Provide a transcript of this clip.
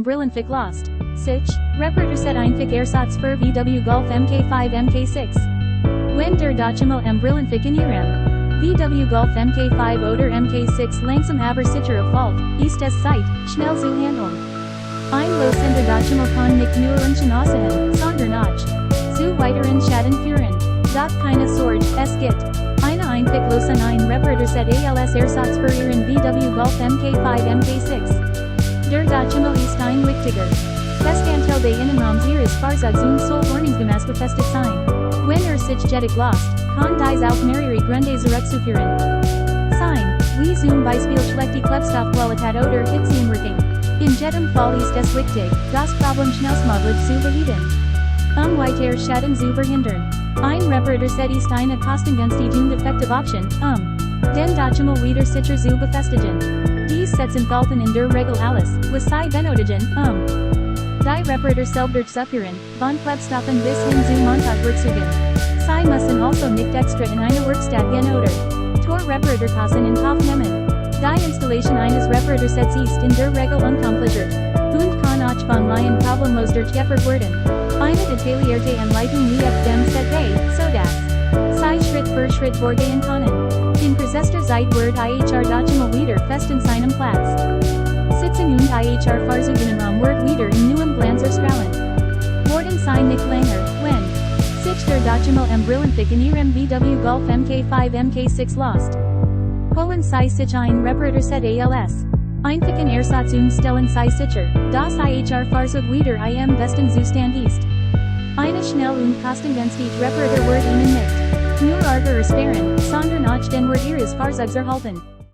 Brillenfach sich, reparieren einfach Ersatz für VW Golf MK5 MK6. Wenn der Dachhimmel Brillenfach in ihrem VW Golf MK5 oder MK6 langsam aber sicher auffällt, ist es Zeit, schnell zu handeln. Ein losender Dachhimmel kann nicht nur Unchen aussehen, sondern auch zu weiteren Schaden führen. Doch keine Sorge, es gibt eine einfach Lösung, ein reparieren als Ersatz für ihren VW Golf MK5 MK6. Der Dachhimmel ist ein wichtiger Bestandteil des Innenraums ihres Fahrzeugs und soll ordnungsgemäß befestigt sein. Wenn sich jettig lost, kann dies auf mehrere Gründe zurückzuführen sein, wie zum Beispiel schlechte Klebstoffqualität oder Hitzeeinwirkung. In jedem Fall ist es wichtig, das Problem schnellstmöglich zu beheben. Weitere Schäden zu verhindern. Ein reparieren ist eine kostengünstige und effektive Option, den Dachhimmel wieder sicher zu befestigen. Dies setzen gelten in der Regel alles, was sie benötigen, die Reparatur selbst durchzuführen, von Klebstoffen bis hin zu Montagewerkzeugen. Sie müssen also nicht extra in eine Werkstatt gehen oder teure Reparaturkosten in Kauf nehmen. Die Installation eines Reparators ist in der Regel unkompliziert und kann auch von Laien problemlos durchgeführt werden. Eine detaillierte Anleitung liegt dem ZB, sodass Sie Schritt für Schritt vorgehen können. In kürzester Zeit wird IHR Dachhimmel wieder fest in seinem Platz sitzen und IHR Fahrzeuginnenraum wird wieder in neuem Glanz erstrahlen. Worden Sie nicht länger, wenn sich der Dachhimmel Brillenfach in ihrem VW Golf MK5 MK6 lost. Holen Sie sich ein reparieren als einfachen Ersatz und stellen Sie sicher, dass IHR Fahrzeug wieder im besten Zustand ist. Eine schnell und kostengünstig Reparatur wird Ihnen nicht nur Ärger ersparen, sondern auch den Wert Ihres Fahrzeugs erhalten.